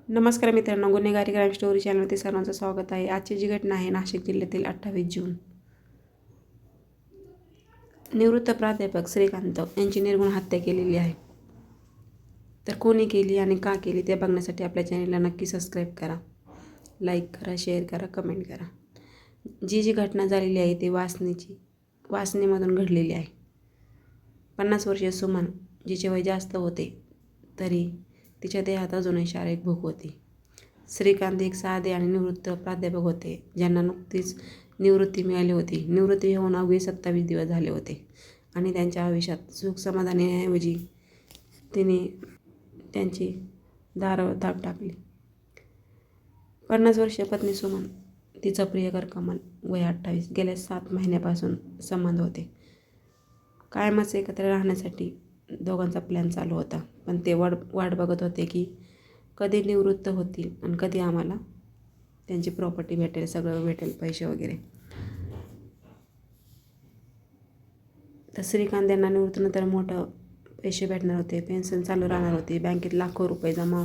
नमस्कार मित्रांनो, गुन्हेगारी क्राईम स्टोरी चॅनलवरती सर्वांचं स्वागत आहे. आजची जी घटना आहे नाशिक जिल्ह्यातील 28 जून. निवृत्त प्राध्यापक श्रीकांत यांची निर्गुण हत्या केलेली आहे. तर कोणी केली आणि का केली ते बघण्यासाठी आपल्या चॅनलला नक्की सबस्क्राईब करा, लाईक करा, शेअर करा, कमेंट करा. जी घटना झालेली आहे ती वासनेमधून घडलेली आहे. 50 वर्षीय सुमन, जिचे वय जास्त होते तरी तिच्या देहात अजूनही शारीरिक भूक होती. श्रीकांत एक साधे आणि निवृत्त प्राध्यापक होते, ज्यांना नुकतीच निवृत्ती मिळाली होती. निवृत्ती होऊन अवघे 27 दिवस झाले होते आणि त्यांच्या आयुष्यात सुख समाधानाऐवजी तिने त्यांची दारावर ताप टाकली. 50 वर्षीय पत्नी सुमन, तिचा प्रियकर कमल, वय 28, गेल्या 7 महिन्यापासून संबंध होते. कायमच एकत्र राहण्यासाठी दोघांचा प्लॅन चालू होता, पण ते वाट बघत होते की कधी निवृत्त होतील आणि कधी आम्हाला त्यांची प्रॉपर्टी भेटेल, सगळं भेटेल, पैसे वगैरे. तर श्रीकांत यांना निवृत्तीनंतर मोठं पैसे भेटणार होते, पेन्शन चालू राहणार होती, बँकेत लाखो रुपये जमा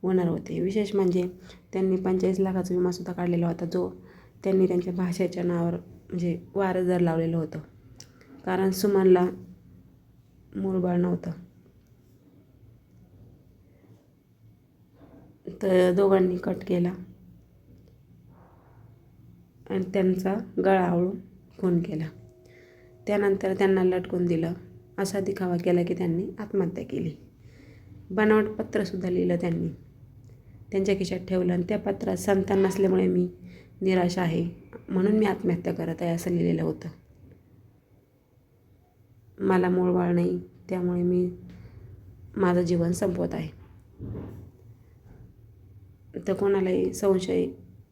होणार होते. विशेष म्हणजे त्यांनी 45 लाखाचा विमासुद्धा काढलेला होता, जो त्यांनी त्यांच्या भाषेच्या नावावर म्हणजे वारसदार लावलेलं होतं, कारण सुमनला मूलबाळ नव्हतं. तर दोघांनी कट केला आणि त्यांचा गळा आवळून खून केला. त्यानंतर त्यांना लटकून दिलं, असा दिखावा केला की त्यांनी आत्महत्या केली. बनावट पत्रसुद्धा लिहिलं त्यांनी, त्यांच्या खिशात ठेवलं आणि त्या पत्रात संतान नसल्यामुळे मी निराश आहे म्हणून मी आत्महत्या करत आहे असं लिहिलेलं होतं. मला मूलबाळ नाही, त्यामुळे मी माझं जीवन संपवत आहे. तर कोणालाही संशय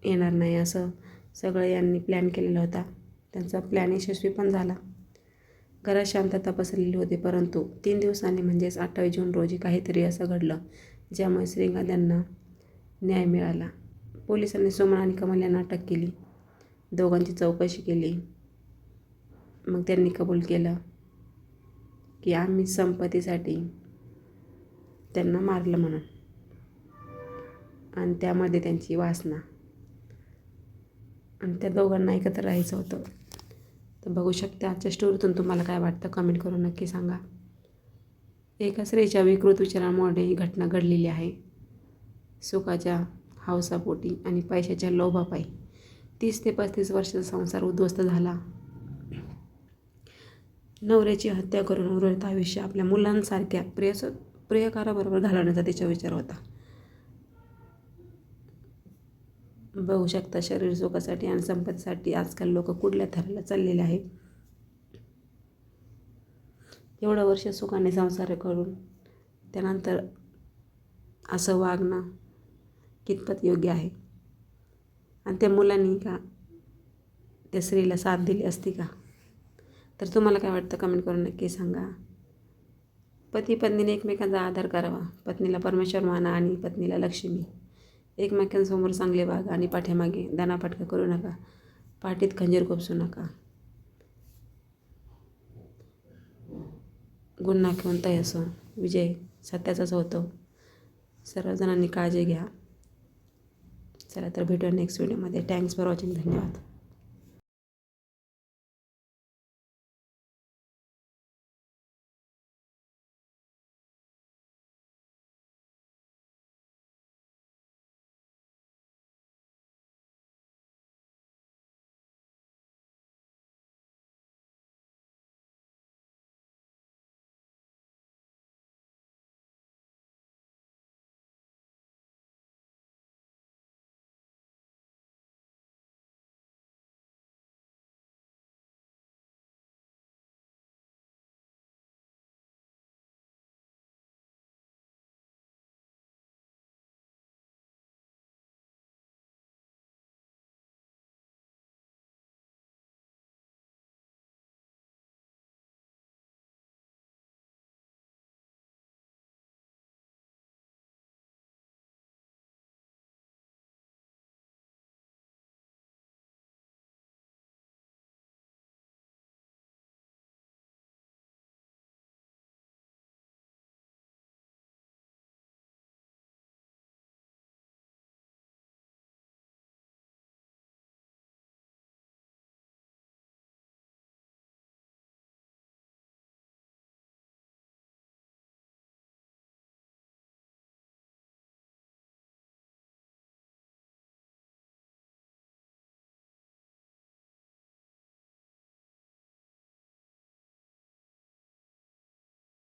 येणार नाही असं सगळं यांनी प्लॅन केलेला होता. त्यांचा प्लॅन यशस्वी पण झाला. घरात शांतता पसरलेली होती, परंतु 3 दिवसांनी म्हणजेच 28 जून रोजी काहीतरी असं घडलं ज्यामुळे श्रीकांत यांना न्याय मिळाला. पोलिसांनी सुमन आणि कमल यांना अटक केली, दोघांची चौकशी केली. मग त्यांनी कबूल केलं की आम्ही संपत्तीसाठी त्यांना मारलं म्हणून, आणि त्यामध्ये त्यांची वासना, आणि त्या दोघांना एकत्र राहायचं होतं. तर बघू शकता आजच्या स्टोरीतून तुम्हाला काय वाटतं कमेंट करून नक्की सांगा. एका स्त्रीच्या विकृत विचारांमुळे ही घटना घडलेली आहे. सुखाच्या हौसापोटी आणि पैशाच्या लोभापायी 30 ते 35 वर्षाचा संसार उद्ध्वस्त झाला. नवऱ्याची हत्या करून उर्वरित आयुष्य आपल्या मुलांसारख्या प्रियकाराबरोबर घालवण्याचा तिचा विचार होता. बघू शकता शरीर सुखासाठी आणि संपत्तीसाठी आजकाल लोक कुठल्या थराला चाललेले आहेत. एवढं वर्ष सुखाने संसार करून त्यानंतर असं वागणं कितपत योग्य आहे, आणि त्या मुलांनी का त्या स्त्रीला साथ दिली असती का? तर तुम्हाला काय वाटतं कमेंट करून नक्की सांगा. पती पत्नीने एकमेकांचा आदर करावा. पत्नीला परमेश्वर माना आणि पत्नीला लक्ष्मी. एकमेकांसमोर चांगले वागा आणि पाठीमागे दानापाटका करू नका. पाठीत खंजीर खुपसू नका. गुन्हा कोणताही असो, विजय सत्याचाच होतो. सर्वजणांनी काळजी घ्या. चला तर भेटूया नेक्स्ट व्हिडिओमध्ये. Thanks for watching. धन्यवाद.